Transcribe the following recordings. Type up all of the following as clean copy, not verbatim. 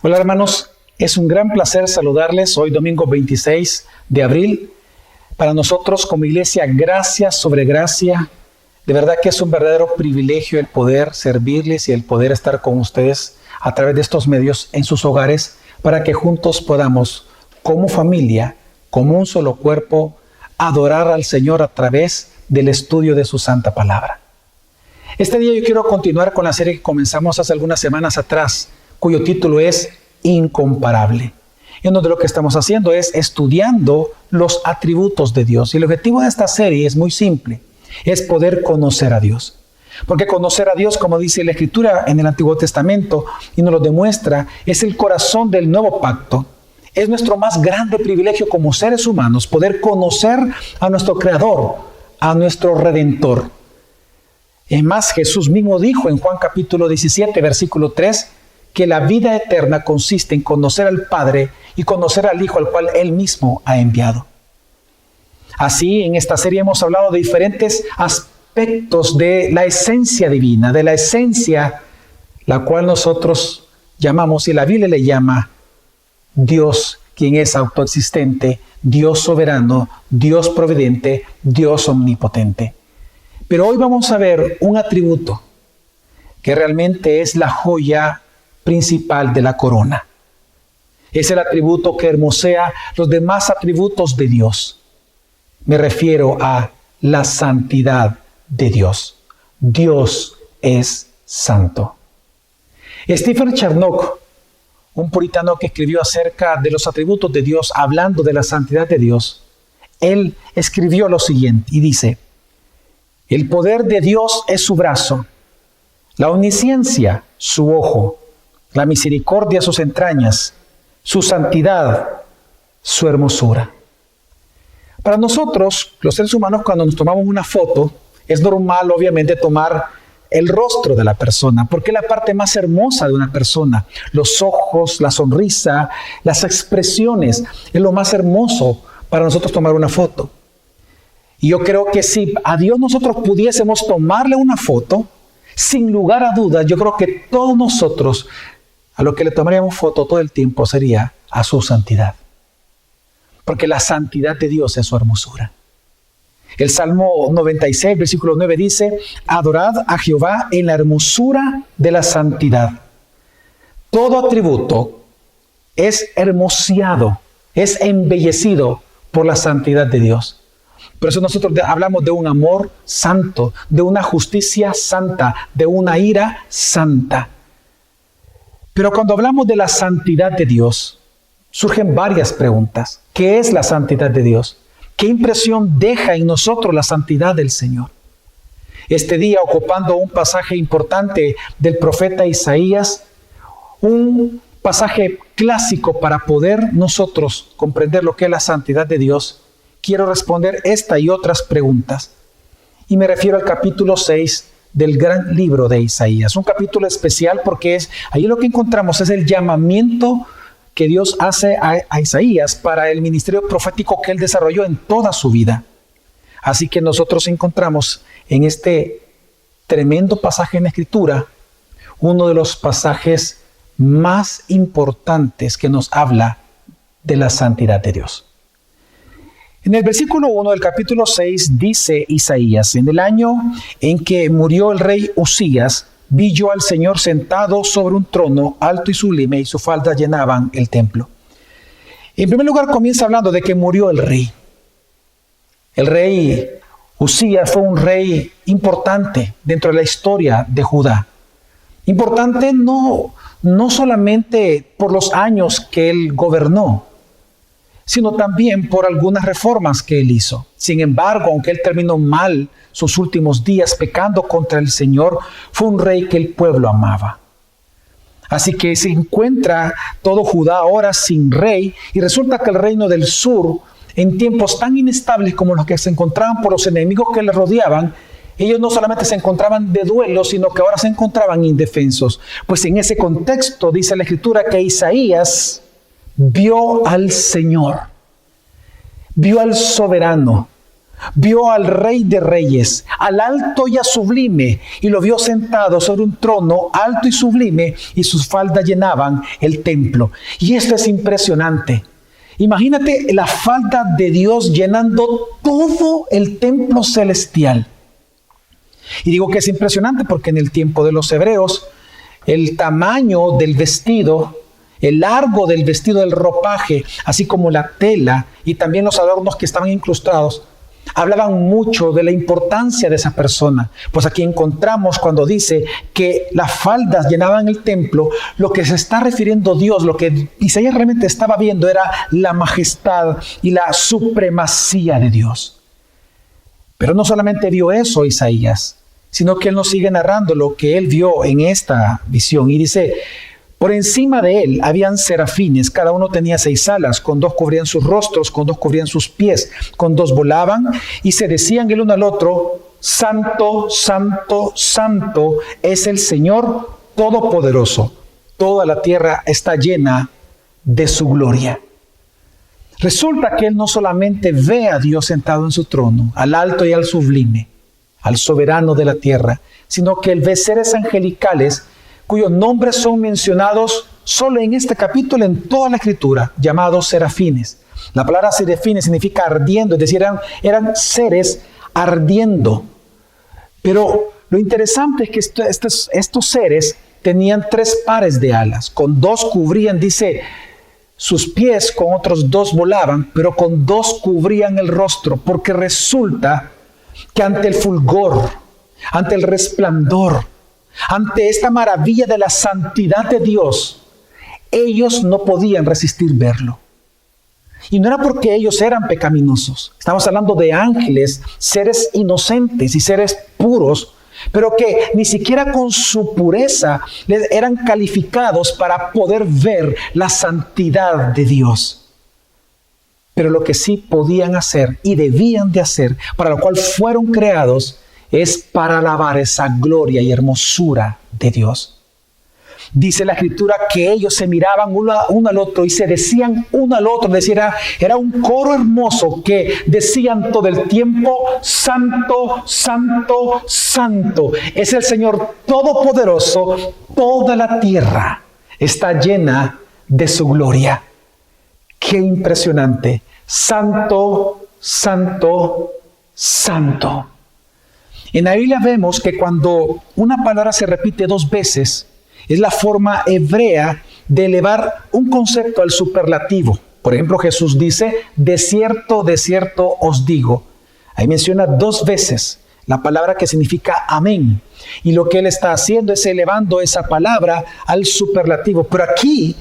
Hola hermanos, es un gran placer saludarles hoy domingo 26 de abril. Para nosotros como iglesia, gracia sobre gracia. De verdad que es un verdadero privilegio el poder servirles y el poder estar con ustedes a través de estos medios en sus hogares para que juntos podamos, como familia, como un solo cuerpo, adorar al Señor a través del estudio de su santa palabra. Este día yo quiero continuar con la serie que comenzamos hace algunas semanas atrás, cuyo título es Incomparable. En donde lo que estamos haciendo es estudiando los atributos de Dios. Y el objetivo de esta serie es muy simple, es poder conocer a Dios. Porque conocer a Dios, como dice la Escritura en el Antiguo Testamento, y nos lo demuestra, es el corazón del nuevo pacto. Es nuestro más grande privilegio como seres humanos, poder conocer a nuestro Creador, a nuestro Redentor. Es más, Jesús mismo dijo en Juan capítulo 17, versículo 3, que la vida eterna consiste en conocer al Padre y conocer al Hijo al cual Él mismo ha enviado. Así, en esta serie hemos hablado de diferentes aspectos de la esencia divina, de la esencia la cual nosotros llamamos, y la Biblia le llama Dios, quien es autoexistente, Dios soberano, Dios providente, Dios omnipotente. Pero hoy vamos a ver un atributo que realmente es la joya principal de la corona. Es el atributo que hermosea los demás atributos de Dios. Me refiero a la santidad de Dios. Dios es santo. Stephen Charnock, un puritano que escribió acerca de los atributos de Dios, hablando de la santidad de Dios, él escribió lo siguiente y dice: el poder de Dios es su brazo, la omnisciencia su ojo, la misericordia sus entrañas, su santidad su hermosura. Para nosotros, los seres humanos, cuando nos tomamos una foto, es normal obviamente tomar el rostro de la persona, porque es la parte más hermosa de una persona. Los ojos, la sonrisa, las expresiones, es lo más hermoso para nosotros tomar una foto. Y yo creo que si a Dios nosotros pudiésemos tomarle una foto, sin lugar a dudas, yo creo que todos nosotros, a lo que le tomaríamos foto todo el tiempo sería a su santidad. Porque la santidad de Dios es su hermosura. El Salmo 96, versículo 9 dice: adorad a Jehová en la hermosura de la santidad. Todo atributo es hermoseado, es embellecido por la santidad de Dios. Por eso nosotros hablamos de un amor santo, de una justicia santa, de una ira santa. Pero cuando hablamos de la santidad de Dios, surgen varias preguntas. ¿Qué es la santidad de Dios? ¿Qué impresión deja en nosotros la santidad del Señor? Este día, ocupando un pasaje importante del profeta Isaías, un pasaje clásico para poder nosotros comprender lo que es la santidad de Dios, quiero responder esta y otras preguntas. Y me refiero al capítulo 6 del gran libro de Isaías. Un capítulo especial porque ahí lo que encontramos es el llamamiento que Dios hace a Isaías para el ministerio profético que él desarrolló en toda su vida. Así que nosotros encontramos en este tremendo pasaje en la Escritura uno de los pasajes más importantes que nos habla de la santidad de Dios. En el versículo 1 del capítulo 6 dice Isaías: en el año en que murió el rey Uzías, vi yo al Señor sentado sobre un trono alto y sublime, y sus faldas llenaban el templo. En primer lugar comienza hablando de que murió el rey. El rey Uzías fue un rey importante dentro de la historia de Judá. Importante no solamente por los años que él gobernó, sino también por algunas reformas que él hizo. Sin embargo, aunque él terminó mal sus últimos días pecando contra el Señor, fue un rey que el pueblo amaba. Así que se encuentra todo Judá ahora sin rey, y resulta que el reino del sur, en tiempos tan inestables como los que se encontraban por los enemigos que le rodeaban, ellos no solamente se encontraban de duelo, sino que ahora se encontraban indefensos. Pues en ese contexto dice la Escritura que Isaías vio al Señor, vio al soberano, Vio al Rey de Reyes, al alto y a sublime, y lo vio sentado sobre un trono alto y sublime, y sus faldas llenaban el templo. Y esto es impresionante. Imagínate la falda de Dios llenando todo el templo celestial. Y digo que es impresionante porque en el tiempo de los hebreos, el tamaño del vestido, el largo del vestido, del ropaje, así como la tela y también los adornos que estaban incrustados, hablaban mucho de la importancia de esa persona. Pues aquí encontramos cuando dice que las faldas llenaban el templo, lo que se está refiriendo Dios, lo que Isaías realmente estaba viendo era la majestad y la supremacía de Dios. Pero no solamente vio eso Isaías, sino que él nos sigue narrando lo que él vio en esta visión. Y dice, por encima de él habían serafines, cada uno tenía 6 alas, con 2 cubrían sus rostros, con 2 cubrían sus pies, con 2 volaban y se decían el uno al otro, Santo, Santo, Santo es el Señor Todopoderoso. Toda la tierra está llena de su gloria. Resulta que él no solamente ve a Dios sentado en su trono, al alto y al sublime, al soberano de la tierra, sino que él ve seres angelicales cuyos nombres son mencionados solo en este capítulo, en toda la escritura, llamados serafines. La palabra serafines significa ardiendo, es decir, eran seres ardiendo. Pero lo interesante es que estos seres tenían 3 pares de alas, con 2 cubrían, dice, sus pies, con otros 2 volaban, pero con 2 cubrían el rostro, porque resulta que ante el fulgor, ante el resplandor, ante esta maravilla de la santidad de Dios, ellos no podían resistir verlo. Y no era porque ellos eran pecaminosos. Estamos hablando de ángeles, seres inocentes y seres puros, pero que ni siquiera con su pureza eran calificados para poder ver la santidad de Dios. Pero lo que sí podían hacer y debían de hacer, para lo cual fueron creados, es para alabar esa gloria y hermosura de Dios. Dice la Escritura que ellos se miraban uno al otro y se decían uno al otro. Era un coro hermoso que decían todo el tiempo, Santo, Santo, Santo. Es el Señor Todopoderoso. Toda la tierra está llena de su gloria. ¡Qué impresionante! Santo, Santo, Santo. En la Biblia vemos que cuando una palabra se repite 2 veces, es la forma hebrea de elevar un concepto al superlativo. Por ejemplo, Jesús dice, de cierto os digo. Ahí menciona 2 veces la palabra que significa amén. Y lo que él está haciendo es elevando esa palabra al superlativo. Pero aquí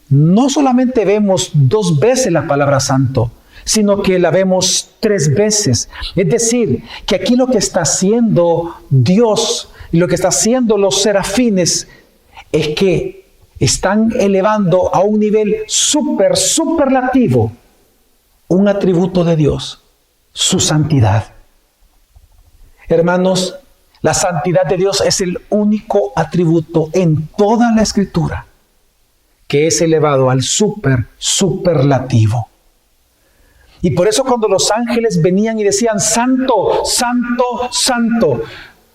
no solamente vemos 2 veces la palabra santo, sino que la vemos 3 veces. Es decir, que aquí lo que está haciendo Dios y lo que está haciendo los serafines es que están elevando a un nivel superlativo un atributo de Dios, su santidad. Hermanos, la santidad de Dios es el único atributo en toda la Escritura que es elevado al superlativo. Y por eso cuando los ángeles venían y decían, Santo, Santo, Santo,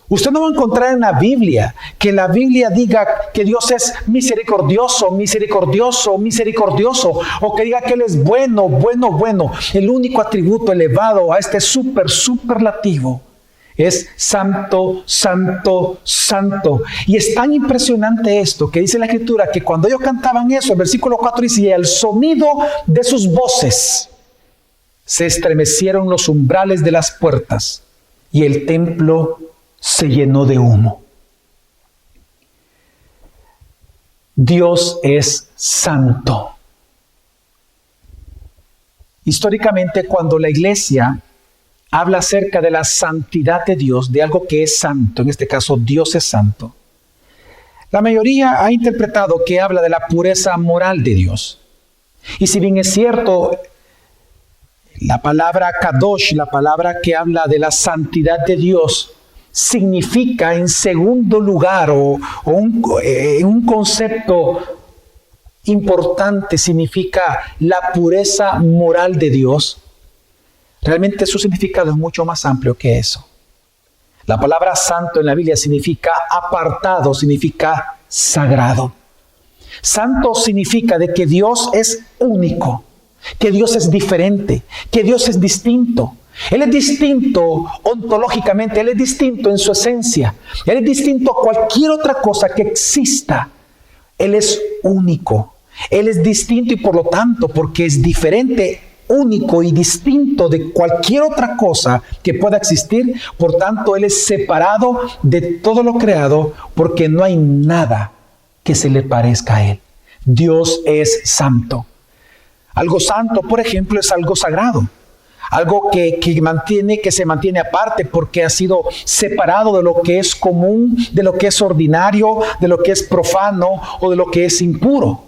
usted no va a encontrar en la Biblia que la Biblia diga que Dios es misericordioso, misericordioso, misericordioso, o que diga que Él es bueno, bueno, bueno. El único atributo elevado a este superlativo es Santo, Santo, Santo. Y es tan impresionante esto que dice la Escritura que cuando ellos cantaban eso, el versículo 4 dice, y el sonido de sus voces se estremecieron los umbrales de las puertas y el templo se llenó de humo. Dios es santo. Históricamente, cuando la iglesia habla acerca de la santidad de Dios, de algo que es santo, en este caso Dios es santo, la mayoría ha interpretado que habla de la pureza moral de Dios. Y si bien es cierto, la palabra kadosh, la palabra que habla de la santidad de Dios, significa en segundo lugar un concepto importante, significa la pureza moral de Dios. Realmente su significado es mucho más amplio que eso. La palabra santo en la Biblia significa apartado, significa sagrado. Santo significa de que Dios es único, que Dios es diferente, que Dios es distinto. Él es distinto ontológicamente, Él es distinto en su esencia, Él es distinto a cualquier otra cosa que exista. Él es único, Él es distinto y por lo tanto, porque es diferente, único y distinto de cualquier otra cosa que pueda existir, por tanto Él es separado de todo lo creado porque no hay nada que se le parezca a Él. Dios es santo. Algo santo, por ejemplo, es algo sagrado. Algo que se mantiene aparte porque ha sido separado de lo que es común, de lo que es ordinario, de lo que es profano o de lo que es impuro.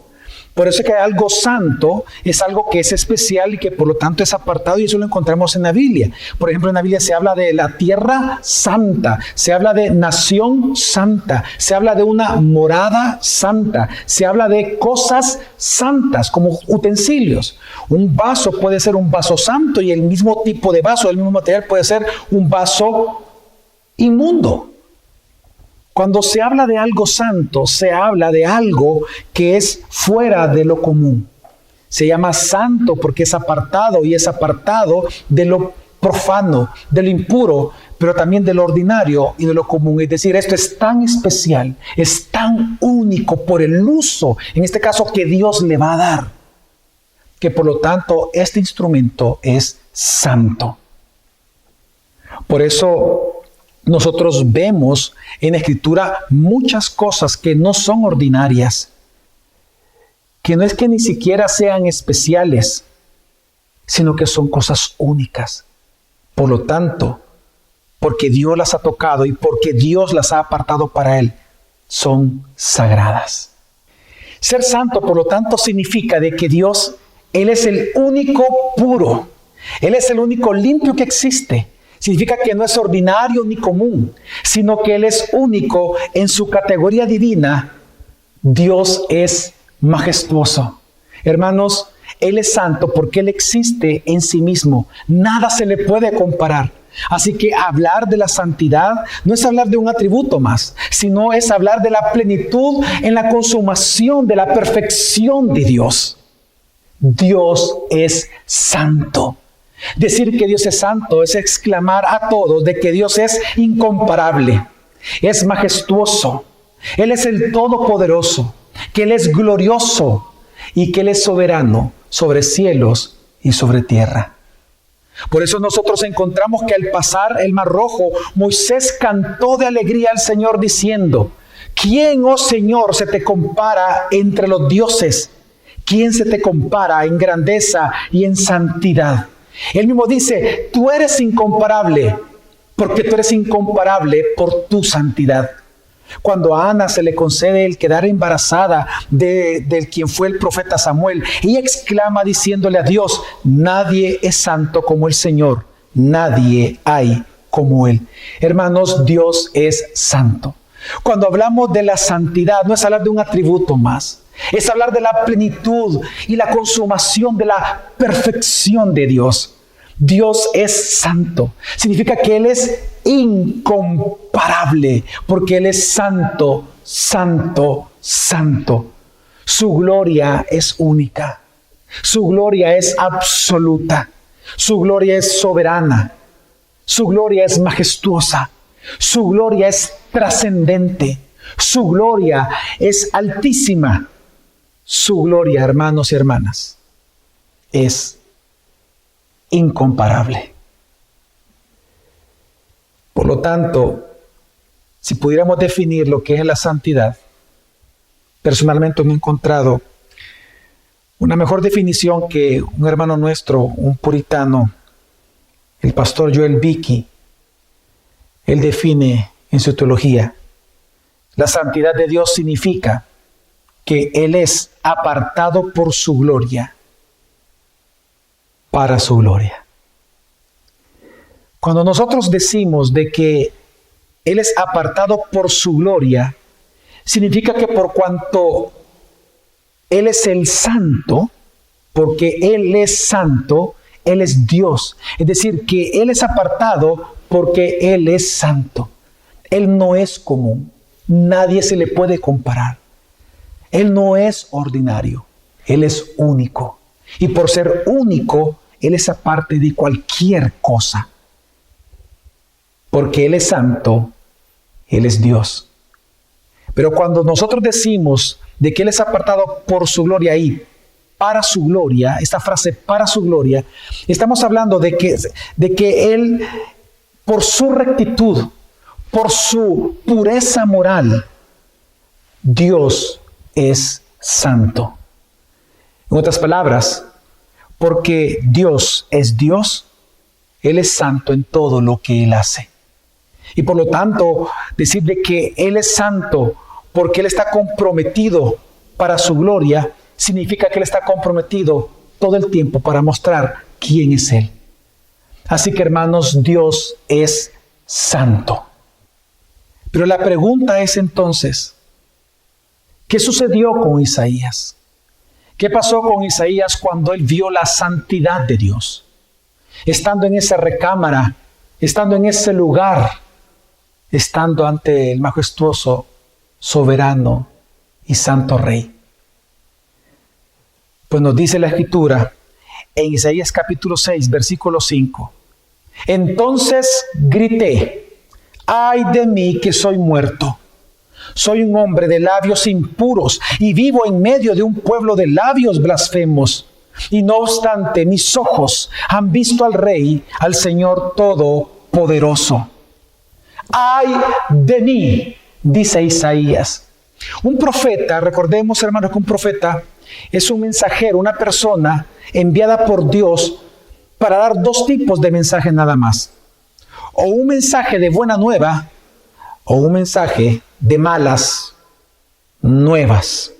Por eso es que algo santo es algo que es especial y que por lo tanto es apartado, y eso lo encontramos en la Biblia. Por ejemplo, en la Biblia se habla de la tierra santa, se habla de nación santa, se habla de una morada santa, se habla de cosas santas como utensilios. Un vaso puede ser un vaso santo y el mismo tipo de vaso, el mismo material puede ser un vaso inmundo. Cuando se habla de algo santo, se habla de algo que es fuera de lo común. Se llama santo porque es apartado y es apartado de lo profano, de lo impuro, pero también de lo ordinario y de lo común. Es decir, esto es tan especial, es tan único por el uso, en este caso, que Dios le va a dar, que por lo tanto este instrumento es santo. Por eso nosotros vemos en la Escritura muchas cosas que no son ordinarias, que no es que ni siquiera sean especiales, sino que son cosas únicas. Por lo tanto, porque Dios las ha tocado y porque Dios las ha apartado para Él, son sagradas. Ser santo, por lo tanto, significa de que Dios, Él es el único puro, Él es el único limpio que existe. Significa que no es ordinario ni común, sino que Él es único en su categoría divina. Dios es majestuoso. Hermanos, Él es santo porque Él existe en sí mismo. Nada se le puede comparar. Así que hablar de la santidad no es hablar de un atributo más, sino es hablar de la plenitud en la consumación de la perfección de Dios. Dios es santo. Decir que Dios es santo es exclamar a todos de que Dios es incomparable, es majestuoso, Él es el Todopoderoso, que Él es glorioso y que Él es soberano sobre cielos y sobre tierra. Por eso nosotros encontramos que al pasar el Mar Rojo, Moisés cantó de alegría al Señor diciendo: ¿quién, oh Señor, se te compara entre los dioses? ¿Quién se te compara en grandeza y en santidad? Él mismo dice: tú eres incomparable, porque tú eres incomparable por tu santidad. Cuando a Ana se le concede el quedar embarazada de quien fue el profeta Samuel, ella exclama diciéndole a Dios: nadie es santo como el Señor, nadie hay como Él. Hermanos, Dios es santo. Cuando hablamos de la santidad, no es hablar de un atributo más, es hablar de la plenitud y la consumación de la perfección de Dios. Dios es santo. Significa que Él es incomparable, porque Él es santo, santo, santo. Su gloria es única. Su gloria es absoluta. Su gloria es soberana. Su gloria es majestuosa. Su gloria es trascendente. Su gloria es altísima. Su gloria, hermanos y hermanas, es incomparable. Por lo tanto, si pudiéramos definir lo que es la santidad, personalmente me he encontrado una mejor definición que un hermano nuestro, un puritano, el pastor Joel Beeke. Él define en su teología: la santidad de Dios significa que Él es apartado por su gloria, para su gloria. Cuando nosotros decimos de que Él es apartado por su gloria, significa que por cuanto Él es el santo, porque Él es santo, Él es Dios. Es decir, que Él es apartado porque Él es santo. Él no es común. Nadie se le puede comparar. Él no es ordinario. Él es único. Y por ser único, Él es aparte de cualquier cosa. Porque Él es santo, Él es Dios. Pero cuando nosotros decimos de que Él es apartado por su gloria y para su gloria, esta frase para su gloria, estamos hablando de que Él, por su rectitud, por su pureza moral, Dios es santo. En otras palabras, porque Dios es Dios, Él es santo en todo lo que Él hace. Y por lo tanto, decir de que Él es santo porque Él está comprometido para su gloria, significa que Él está comprometido todo el tiempo para mostrar quién es Él. Así que, hermanos, Dios es santo. Pero la pregunta es entonces, ¿qué sucedió con Isaías? ¿Qué pasó con Isaías cuando él vio la santidad de Dios? Estando en esa recámara, estando en ese lugar, estando ante el majestuoso, soberano y santo Rey. Pues nos dice la Escritura en Isaías capítulo 6, versículo 5. Entonces grité, ¡ay de mí que soy muerto! Soy un hombre de labios impuros y vivo en medio de un pueblo de labios blasfemos. Y no obstante, mis ojos han visto al Rey, al Señor Todopoderoso. ¡Ay de mí!, dice Isaías. Un profeta, recordemos, hermanos, que un profeta es un mensajero, una persona enviada por Dios para dar dos tipos de mensajes nada más. O un mensaje de buena nueva o un mensaje de malas nuevas.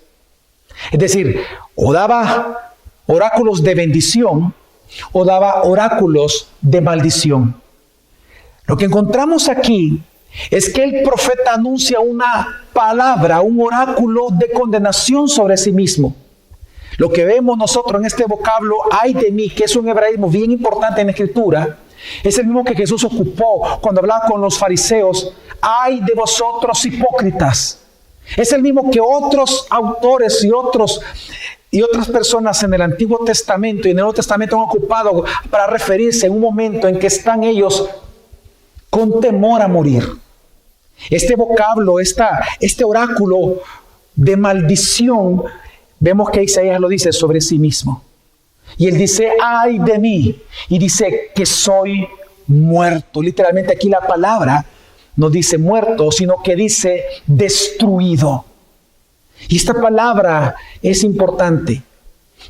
Es decir, o daba oráculos de bendición o daba oráculos de maldición. Lo que encontramos aquí es que el profeta anuncia una palabra, un oráculo de condenación sobre sí mismo. Lo que vemos nosotros en este vocablo, ay de mí, que es un hebraísmo bien importante en la Escritura, es el mismo que Jesús ocupó cuando hablaba con los fariseos. Ay de vosotros hipócritas. Es el mismo que otros autores y otras personas en el Antiguo Testamento y en el Nuevo Testamento han ocupado para referirse en un momento en que están ellos con temor a morir. Este vocablo, este oráculo de maldición, vemos que Isaías lo dice sobre sí mismo. Y él dice, ay de mí, y dice que soy muerto. Literalmente aquí la palabra no dice muerto, sino que dice destruido. Y esta palabra es importante,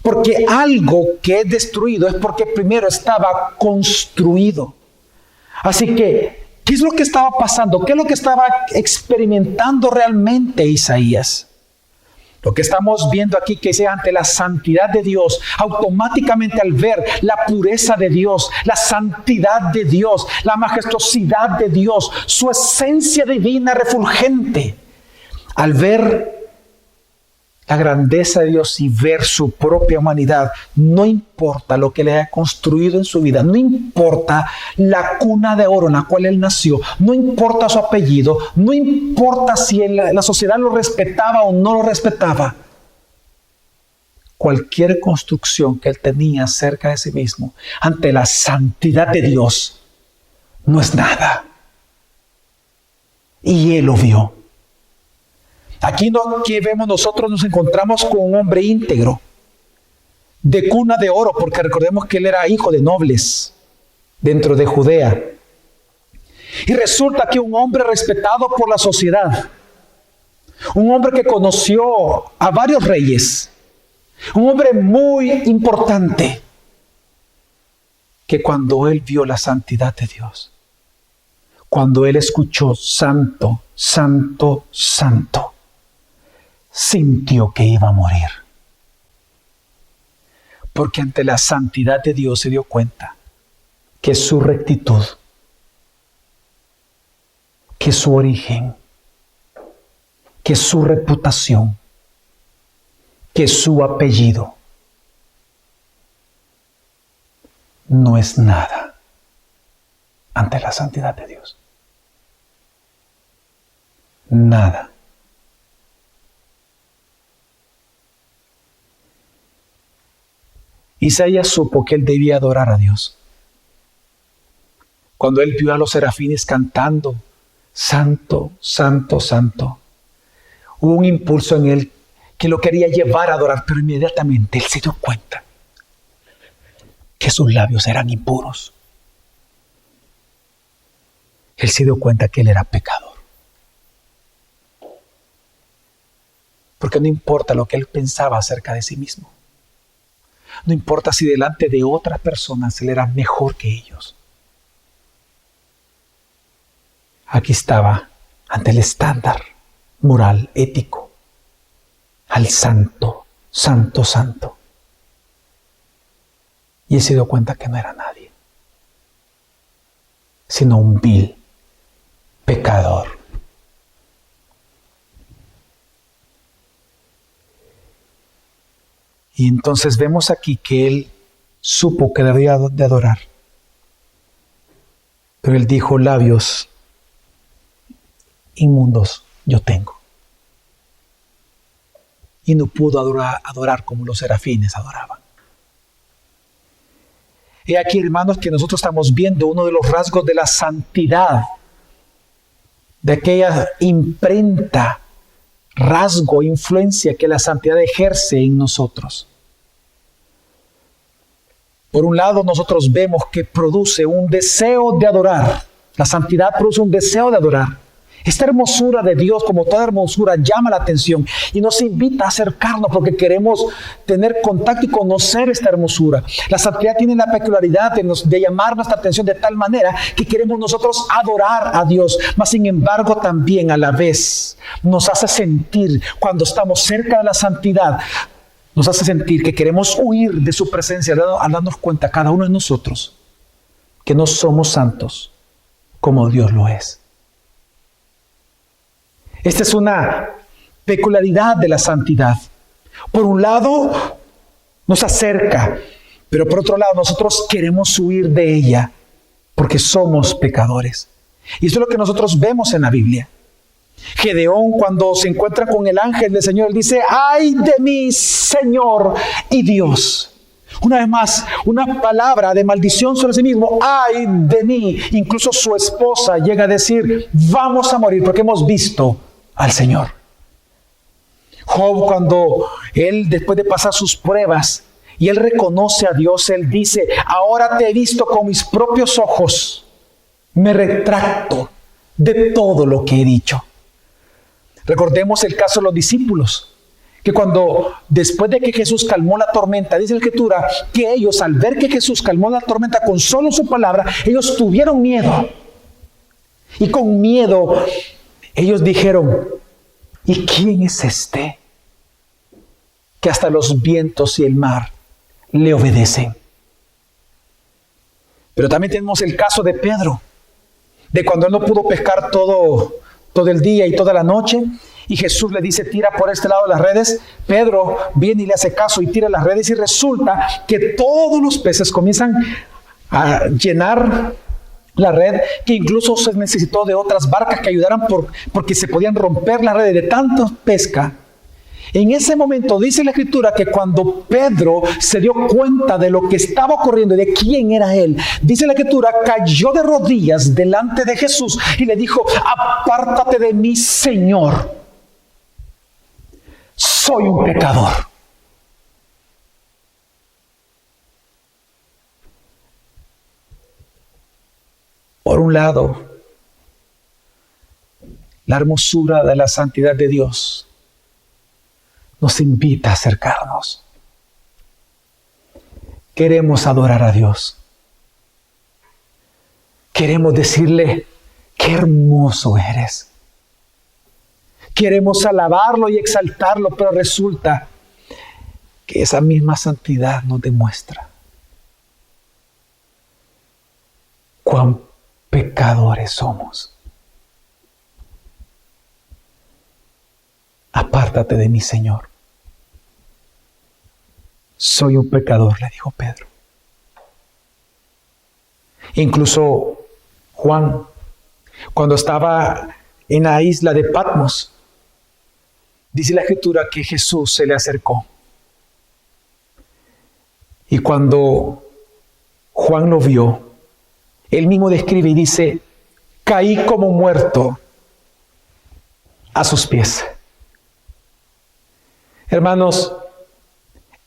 porque algo que es destruido es porque primero estaba construido. Así que, ¿qué es lo que estaba pasando? ¿Qué es lo que estaba experimentando realmente Isaías? Lo que estamos viendo aquí, que es ante la santidad de Dios, automáticamente al ver la pureza de Dios, la santidad de Dios, la majestuosidad de Dios, su esencia divina refulgente, al ver la grandeza de Dios y ver su propia humanidad, no importa lo que le haya construido en su vida, no importa la cuna de oro en la cual él nació, no importa su apellido, no importa si la sociedad lo respetaba o no lo respetaba. Cualquier construcción que él tenía acerca de sí mismo, ante la santidad de Dios, no es nada. Y él lo vio. Aquí vemos nosotros, nos encontramos con un hombre íntegro, de cuna de oro, porque recordemos que él era hijo de nobles dentro de Judea. Y resulta que un hombre respetado por la sociedad, un hombre que conoció a varios reyes, un hombre muy importante, que cuando él vio la santidad de Dios, cuando él escuchó santo, santo, santo, sintió que iba a morir. Porque ante la santidad de Dios se dio cuenta que su rectitud, que su origen, que su reputación, que su apellido no es nada ante la santidad de Dios. Nada. Isaías supo que él debía adorar a Dios. Cuando él vio a los serafines cantando, Santo, Santo, Santo, hubo un impulso en él que lo quería llevar a adorar, pero inmediatamente él se dio cuenta que sus labios eran impuros. Él se dio cuenta que él era pecador. Porque no importa lo que él pensaba acerca de sí mismo. No importa si delante de otras personas él era mejor que ellos. Aquí estaba ante el estándar moral, ético, al santo, santo, santo. Y él se dio cuenta que no era nadie, sino un vil pecador. Y entonces vemos aquí que él supo que debía de adorar. Pero él dijo, labios inmundos yo tengo. Y no pudo adorar como los serafines adoraban. Y aquí, hermanos, que nosotros estamos viendo uno de los rasgos de la santidad, de aquella imprenta, rasgo, influencia que la santidad ejerce en nosotros. Por un lado, nosotros vemos que produce un deseo de adorar. La santidad produce un deseo de adorar. Esta hermosura de Dios, como toda hermosura, llama la atención y nos invita a acercarnos porque queremos tener contacto y conocer esta hermosura. La santidad tiene la peculiaridad de llamar nuestra atención de tal manera que queremos nosotros adorar a Dios, mas sin embargo también a la vez nos hace sentir, cuando estamos cerca de la santidad, nos hace sentir que queremos huir de su presencia al darnos cuenta cada uno de nosotros que no somos santos como Dios lo es. Esta es una peculiaridad de la santidad. Por un lado, nos acerca, pero por otro lado, nosotros queremos huir de ella porque somos pecadores. Y eso es lo que nosotros vemos en la Biblia. Gedeón, cuando se encuentra con el ángel del Señor, él dice, ¡ay de mí, Señor y Dios! Una vez más, una palabra de maldición sobre sí mismo, ¡ay de mí! Incluso su esposa llega a decir, vamos a morir porque hemos visto al Señor. Job, cuando él, después de pasar sus pruebas, y él reconoce a Dios, él dice, ahora te he visto con mis propios ojos, me retracto de todo lo que he dicho. Recordemos el caso de los discípulos, que cuando, después de que Jesús calmó la tormenta, dice la Escritura, que ellos, al ver que Jesús calmó la tormenta con solo su palabra, ellos tuvieron miedo. Y con miedo, ellos dijeron, ¿y quién es este que hasta los vientos y el mar le obedecen? Pero también tenemos el caso de Pedro, de cuando él no pudo pescar todo el día y toda la noche, y Jesús le dice, tira por este lado las redes. Pedro viene y le hace caso y tira las redes, y resulta que todos los peces comienzan a llenar la red, que incluso se necesitó de otras barcas que ayudaran porque se podían romper las redes de tanta pesca. En ese momento dice la Escritura que cuando Pedro se dio cuenta de lo que estaba ocurriendo y de quién era él, dice la Escritura, cayó de rodillas delante de Jesús y le dijo, apártate de mí, Señor, soy un pecador. Por un lado, la hermosura de la santidad de Dios nos invita a acercarnos. Queremos adorar a Dios. Queremos decirle, qué hermoso eres. Queremos alabarlo y exaltarlo, pero resulta que esa misma santidad nos demuestra cuán pecadores somos. Apártate de mí, Señor. Soy un pecador, le dijo Pedro. Incluso Juan, cuando estaba en la isla de Patmos, dice la Escritura que Jesús se le acercó. Y cuando Juan lo vio, él mismo describe y dice, caí como muerto a sus pies. Hermanos,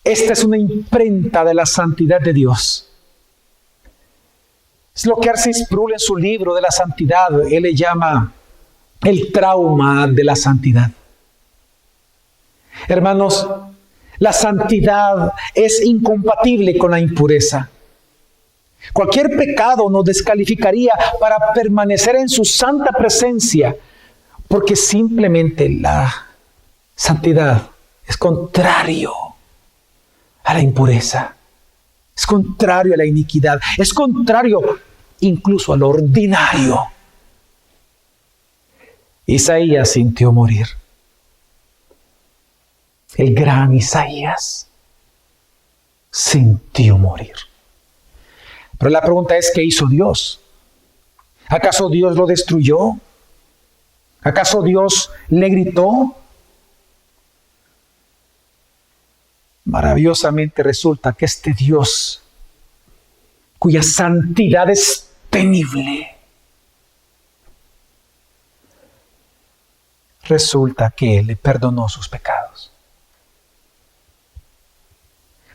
esta es una imprenta de la santidad de Dios. Es lo que R.C. Sproul en su libro de la santidad, él le llama el trauma de la santidad. Hermanos, la santidad es incompatible con la impureza. Cualquier pecado nos descalificaría para permanecer en su santa presencia, porque simplemente la santidad es contrario a la impureza, es contrario a la iniquidad, es contrario incluso a lo ordinario. Isaías sintió morir. El gran Isaías sintió morir. Pero la pregunta es, ¿qué hizo Dios? ¿Acaso Dios lo destruyó? ¿Acaso Dios le gritó? Maravillosamente resulta que este Dios, cuya santidad es temible, resulta que Él le perdonó sus pecados.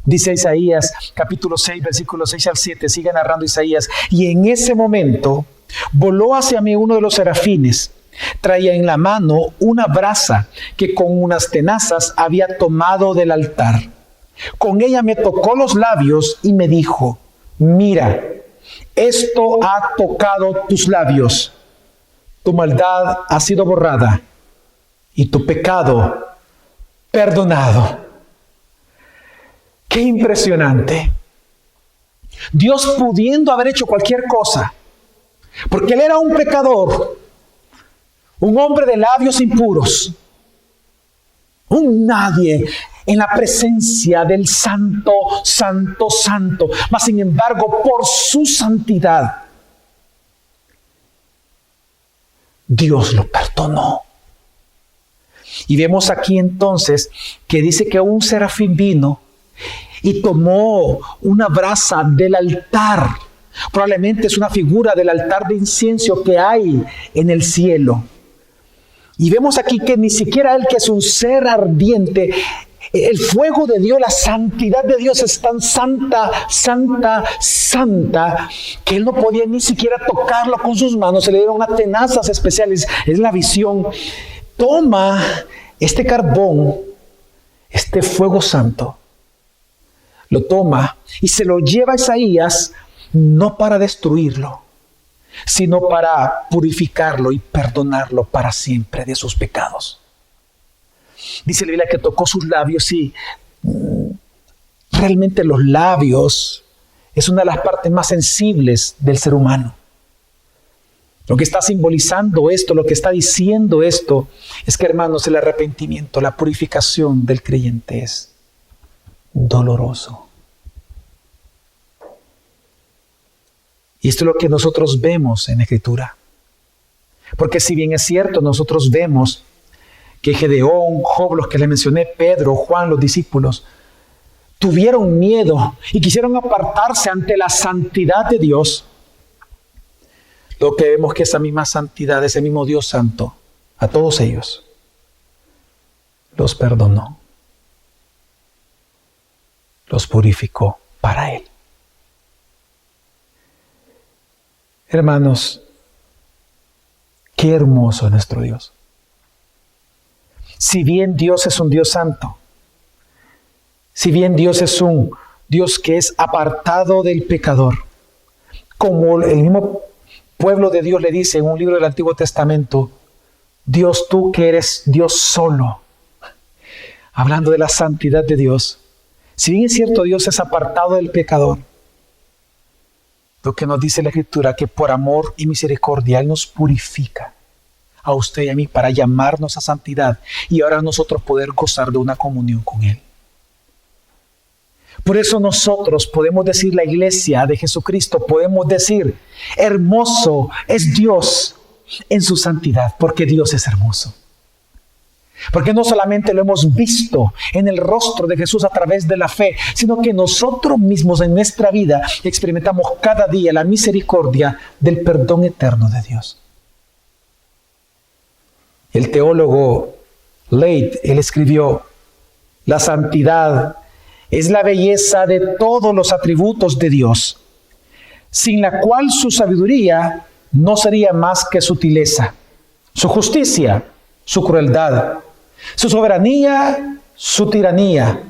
Dice Isaías, capítulo 6, versículos 6 al 7, sigue narrando Isaías, y en ese momento voló hacia mí uno de los serafines, traía en la mano una brasa que con unas tenazas había tomado del altar. Con ella me tocó los labios y me dijo, mira, esto ha tocado tus labios, tu maldad ha sido borrada y tu pecado perdonado. ¡Qué impresionante! Dios pudiendo haber hecho cualquier cosa, porque Él era un pecador, un hombre de labios impuros, un nadie en la presencia del Santo, Santo, Santo. Mas sin embargo, por su santidad, Dios lo perdonó. Y vemos aquí entonces que dice que un serafín vino y tomó una brasa del altar. Probablemente es una figura del altar de incienso que hay en el cielo. Y vemos aquí que ni siquiera Él, que es un ser ardiente, el fuego de Dios, la santidad de Dios es tan santa, santa, santa, que Él no podía ni siquiera tocarlo con sus manos. Se le dieron unas tenazas especiales. Es la visión. Toma este carbón, este fuego santo, lo toma y se lo lleva a Isaías, no para destruirlo, sino para purificarlo y perdonarlo para siempre de sus pecados. Dice la Biblia que tocó sus labios y realmente los labios es una de las partes más sensibles del ser humano. Lo que está simbolizando esto, lo que está diciendo esto, es que, hermanos, el arrepentimiento, la purificación del creyente es doloroso. Y esto es lo que nosotros vemos en la Escritura. Porque si bien es cierto, nosotros vemos que Gedeón, Job, los que les mencioné, Pedro, Juan, los discípulos, tuvieron miedo y quisieron apartarse ante la santidad de Dios. Lo que vemos que esa misma santidad, ese mismo Dios santo, a todos ellos los perdonó, los purificó para Él. Hermanos, qué hermoso es nuestro Dios. Si bien Dios es un Dios santo, si bien Dios es un Dios que es apartado del pecador, como el mismo pueblo de Dios le dice en un libro del Antiguo Testamento, Dios, tú que eres Dios solo, hablando de la santidad de Dios. Si bien es cierto, Dios es apartado del pecador, lo que nos dice la Escritura, que por amor y misericordia Él nos purifica a usted y a mí para llamarnos a santidad y ahora nosotros poder gozar de una comunión con Él. Por eso nosotros podemos decir, la iglesia de Jesucristo, podemos decir, hermoso es Dios en su santidad, porque Dios es hermoso. Porque no solamente lo hemos visto en el rostro de Jesús a través de la fe, sino que nosotros mismos en nuestra vida experimentamos cada día la misericordia del perdón eterno de Dios. El teólogo Leith, él escribió, la santidad es la belleza de todos los atributos de Dios, sin la cual su sabiduría no sería más que sutileza, su justicia, su crueldad, su soberanía, su tiranía,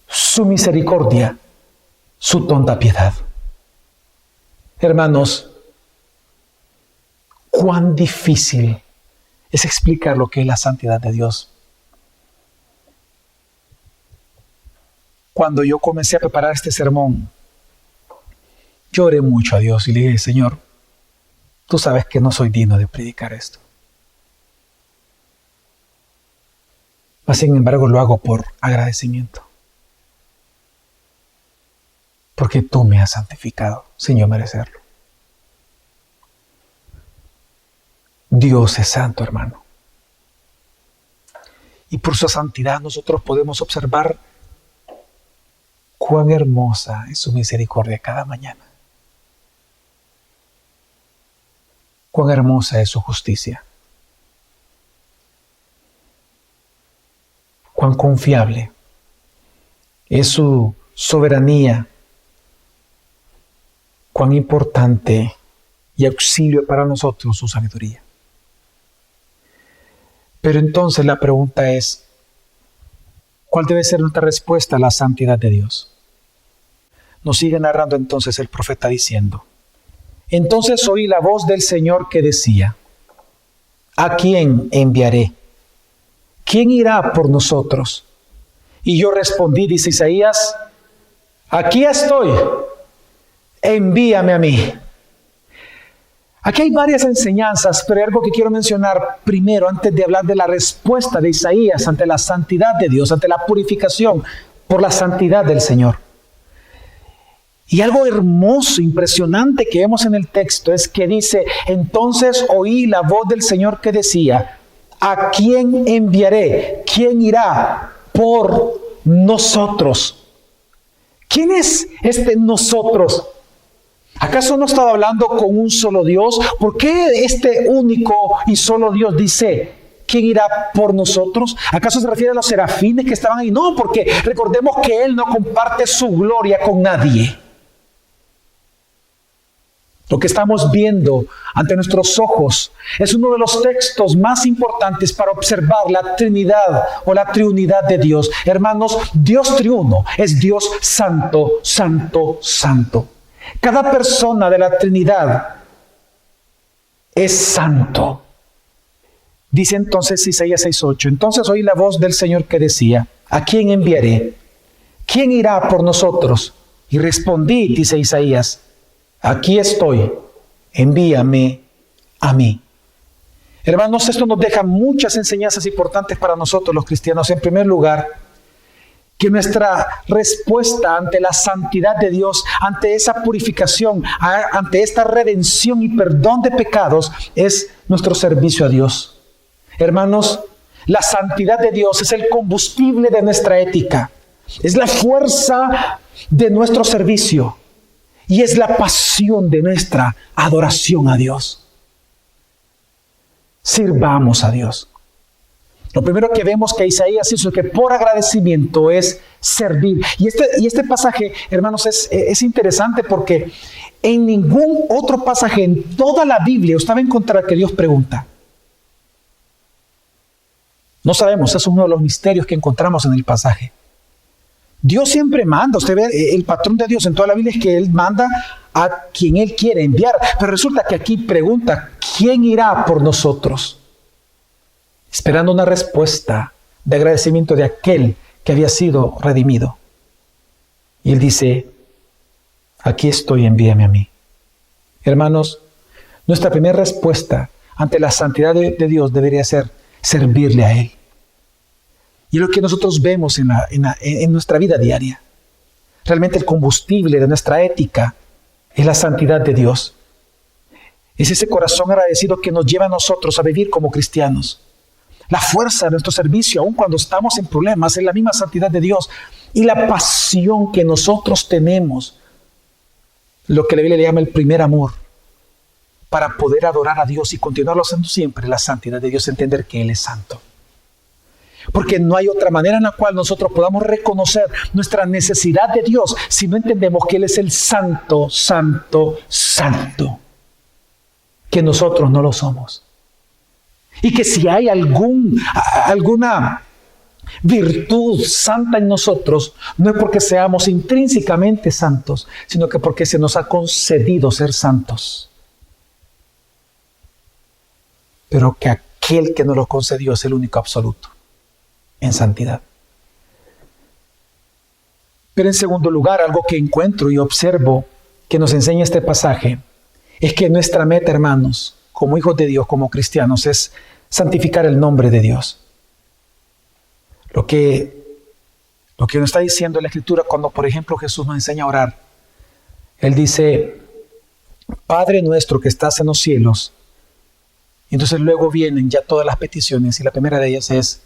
su misericordia, su tonta piedad. Hermanos, cuán difícil es explicar lo que es la santidad de Dios. Cuando yo comencé a preparar este sermón, yo oré mucho a Dios y le dije, Señor, tú sabes que no soy digno de predicar esto. Mas, sin embargo, lo hago por agradecimiento. Porque tú me has santificado sin yo merecerlo. Dios es santo, hermano. Y por su santidad nosotros podemos observar cuán hermosa es su misericordia cada mañana. Cuán hermosa es su justicia. Cuán confiable es su soberanía. Cuán importante y auxilio para nosotros su sabiduría. Pero entonces la pregunta es, ¿cuál debe ser nuestra respuesta a la santidad de Dios? Nos sigue narrando entonces el profeta diciendo, entonces oí la voz del Señor que decía, ¿a quién enviaré? ¿Quién irá por nosotros? Y yo respondí, dice Isaías, aquí estoy, envíame a mí. Aquí hay varias enseñanzas, pero hay algo que quiero mencionar primero antes de hablar de la respuesta de Isaías ante la santidad de Dios, ante la purificación por la santidad del Señor. Y algo hermoso, impresionante que vemos en el texto es que dice, entonces oí la voz del Señor que decía, ¿a quién enviaré? ¿Quién irá por nosotros? ¿Quién es este nosotros? ¿Acaso no estaba hablando con un solo Dios? ¿Por qué este único y solo Dios dice, ¿quién irá por nosotros? ¿Acaso se refiere a los serafines que estaban ahí? No, porque recordemos que Él no comparte su gloria con nadie. Lo que estamos viendo ante nuestros ojos es uno de los textos más importantes para observar la Trinidad o la triunidad de Dios. Hermanos, Dios triuno es Dios santo, santo, santo. Cada persona de la Trinidad es santo. Dice entonces Isaías 6:8, entonces oí la voz del Señor que decía, ¿a quién enviaré? ¿Quién irá por nosotros? Y respondí, dice Isaías, aquí estoy, envíame a mí. Hermanos, esto nos deja muchas enseñanzas importantes para nosotros los cristianos. En primer lugar, que nuestra respuesta ante la santidad de Dios, ante esa purificación, ante esta redención y perdón de pecados, es nuestro servicio a Dios. Hermanos, la santidad de Dios es el combustible de nuestra ética, es la fuerza de nuestro servicio y es la pasión de nuestra adoración a Dios. Sirvamos a Dios. Lo primero que vemos que Isaías hizo que por agradecimiento es servir. Y este pasaje, hermanos, es interesante porque en ningún otro pasaje en toda la Biblia usted va a encontrar que Dios pregunta. No sabemos, es uno de los misterios que encontramos en el pasaje. Dios siempre manda. Usted ve, el patrón de Dios en toda la Biblia es que Él manda a quien Él quiere enviar. Pero resulta que aquí pregunta, ¿quién irá por nosotros? Esperando una respuesta de agradecimiento de aquel que había sido redimido. Y Él dice, aquí estoy, envíame a mí. Hermanos, nuestra primera respuesta ante la santidad de Dios debería ser servirle a Él. Y es lo que nosotros vemos en nuestra vida diaria. Realmente el combustible de nuestra ética es la santidad de Dios. Es ese corazón agradecido que nos lleva a nosotros a vivir como cristianos. La fuerza de nuestro servicio, aun cuando estamos en problemas, es la misma santidad de Dios. Y la pasión que nosotros tenemos, lo que la Biblia le llama el primer amor, para poder adorar a Dios y continuarlo haciendo siempre, la santidad de Dios, entender que Él es santo. Porque no hay otra manera en la cual nosotros podamos reconocer nuestra necesidad de Dios si no entendemos que Él es el santo, santo, santo. Que nosotros no lo somos. Y que si hay alguna virtud santa en nosotros, no es porque seamos intrínsecamente santos, sino que porque se nos ha concedido ser santos. Pero que aquel que nos lo concedió es el único absoluto en santidad. Pero en segundo lugar, algo que encuentro y observo que nos enseña este pasaje es que nuestra meta, hermanos, como hijos de Dios, como cristianos, es santificar el nombre de Dios. Lo que nos está diciendo la Escritura cuando, por ejemplo, Jesús nos enseña a orar. Él dice, Padre nuestro que estás en los cielos. Y entonces luego vienen ya todas las peticiones y la primera de ellas es,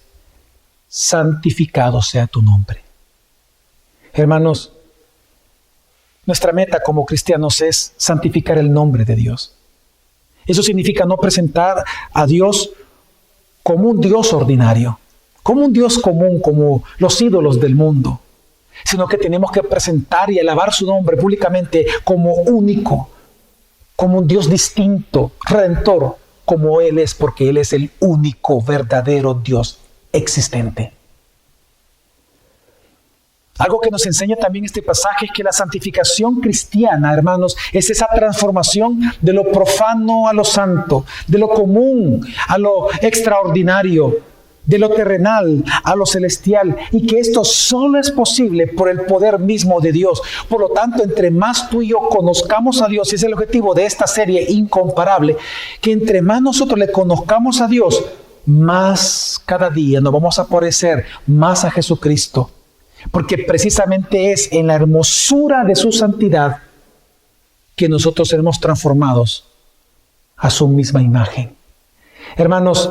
santificado sea tu nombre. Hermanos, nuestra meta como cristianos es santificar el nombre de Dios. Eso significa no presentar a Dios como un Dios ordinario, como un Dios común, como los ídolos del mundo, sino que tenemos que presentar y alabar su nombre públicamente como único, como un Dios distinto, redentor, como Él es, porque Él es el único verdadero Dios existente. Algo que nos enseña también este pasaje es que la santificación cristiana, hermanos, es esa transformación de lo profano a lo santo, de lo común a lo extraordinario, de lo terrenal a lo celestial, y que esto solo es posible por el poder mismo de Dios. Por lo tanto, entre más tú y yo conozcamos a Dios, y es el objetivo de esta serie incomparable, que entre más nosotros le conozcamos a Dios, más cada día nos vamos a parecer más a Jesucristo. Porque precisamente es en la hermosura de su santidad que nosotros seremos transformados a su misma imagen. Hermanos,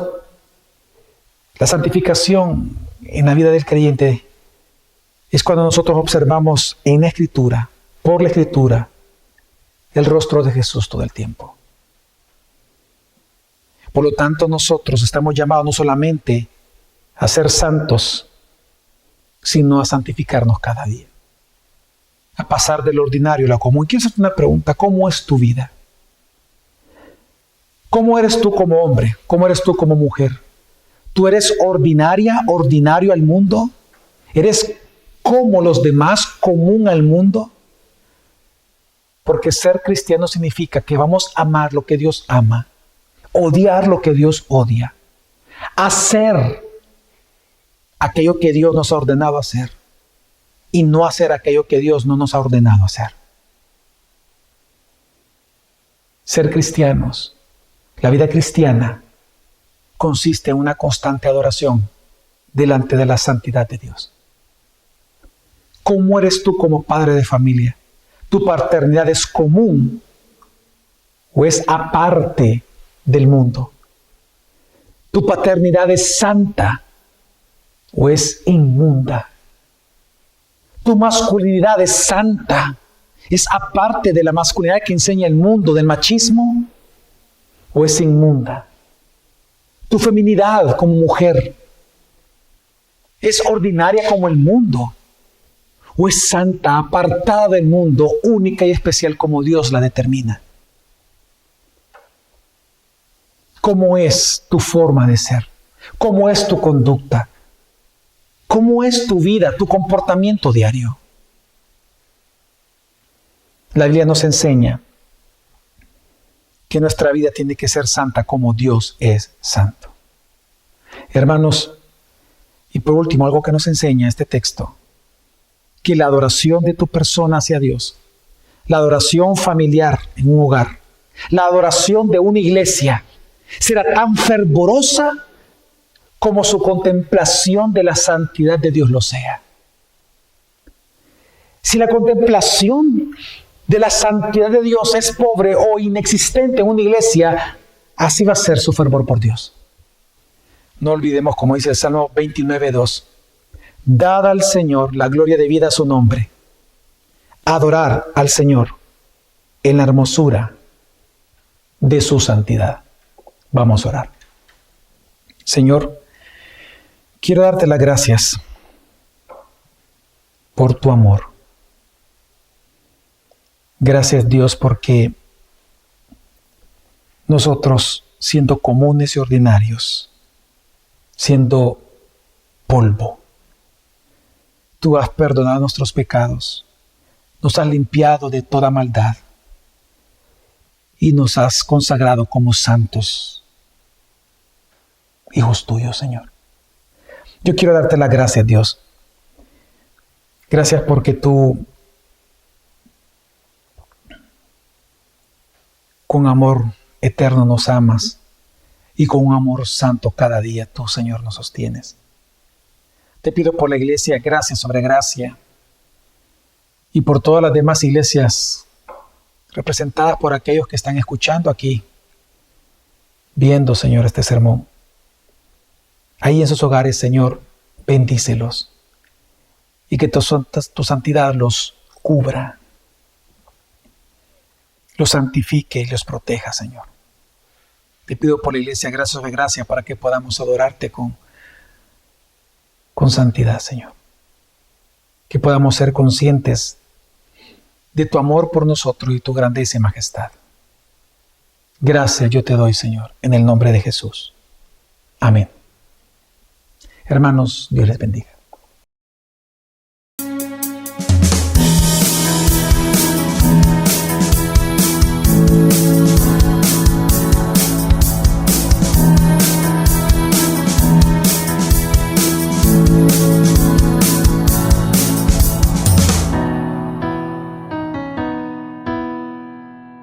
la santificación en la vida del creyente es cuando nosotros observamos en la Escritura, por la Escritura, el rostro de Jesús todo el tiempo. Por lo tanto, nosotros estamos llamados no solamente a ser santos, sino a santificarnos cada día, a pasar del ordinario a lo común. Quiero hacerte una pregunta: ¿cómo es tu vida? ¿Cómo eres tú como hombre? ¿Cómo eres tú como mujer? ¿Tú eres ordinario al mundo? ¿Eres como los demás, común al mundo? Porque ser cristiano significa que vamos a amar lo que Dios ama, odiar lo que Dios odia, hacer aquello que Dios nos ha ordenado hacer y no hacer aquello que Dios no nos ha ordenado hacer. Ser cristianos, la vida cristiana, consiste en una constante adoración delante de la santidad de Dios. ¿Cómo eres tú como padre de familia? ¿Tu paternidad es común o es aparte del mundo? ¿Tu paternidad es santa o es inmunda? ¿Tu masculinidad es santa? ¿Es aparte de la masculinidad que enseña el mundo, del machismo? ¿O es inmunda? ¿Tu feminidad como mujer es ordinaria como el mundo? ¿O es santa, apartada del mundo, única y especial como Dios la determina? ¿Cómo es tu forma de ser? ¿Cómo es tu conducta? ¿Cómo es tu vida, tu comportamiento diario? La Biblia nos enseña que nuestra vida tiene que ser santa como Dios es santo. Hermanos, y por último, algo que nos enseña este texto, que la adoración de tu persona hacia Dios, la adoración familiar en un hogar, la adoración de una iglesia, será tan fervorosa como su contemplación de la santidad de Dios lo sea. Si la contemplación de la santidad de Dios es pobre o inexistente en una iglesia, así va a ser su fervor por Dios. No olvidemos, como dice el Salmo 29:2, dad al Señor la gloria debida a su nombre. Adorar al Señor en la hermosura de su santidad. Vamos a orar. Señor, quiero darte las gracias por tu amor. Gracias, Dios, porque nosotros, siendo comunes y ordinarios, siendo polvo, tú has perdonado nuestros pecados, nos has limpiado de toda maldad y nos has consagrado como santos, hijos tuyos, Señor. Yo quiero darte las gracias, Dios. Gracias porque tú, con amor eterno, nos amas y con un amor santo cada día tú, Señor, nos sostienes. Te pido por la iglesia gracia sobre gracia y por todas las demás iglesias representadas por aquellos que están escuchando aquí, viendo, Señor, este sermón. Ahí en sus hogares, Señor, bendícelos y que tu santidad los cubra, los santifique y los proteja, Señor. Te pido por la iglesia gracia sobre gracia para que podamos adorarte con santidad, Señor. Que podamos ser conscientes de tu amor por nosotros y tu grandeza y majestad. Gracias yo te doy, Señor, en el nombre de Jesús. Amén. Hermanos, Dios les bendiga.